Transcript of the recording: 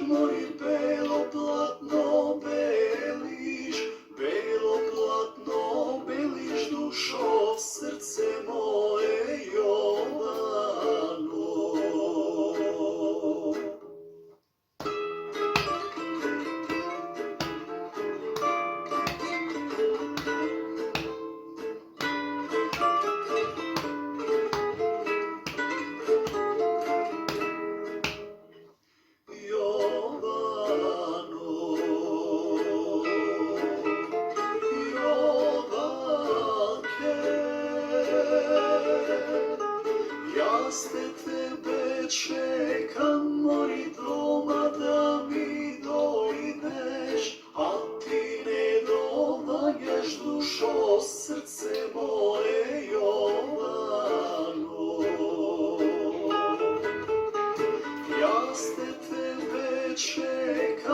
moj belo platno beliš dušo, srce moje Jovano. Tebe čekam, moj doma da mi dojdeš, a ti ne dovalješ dušo, srce moje Jovano. Ja tebe čekam,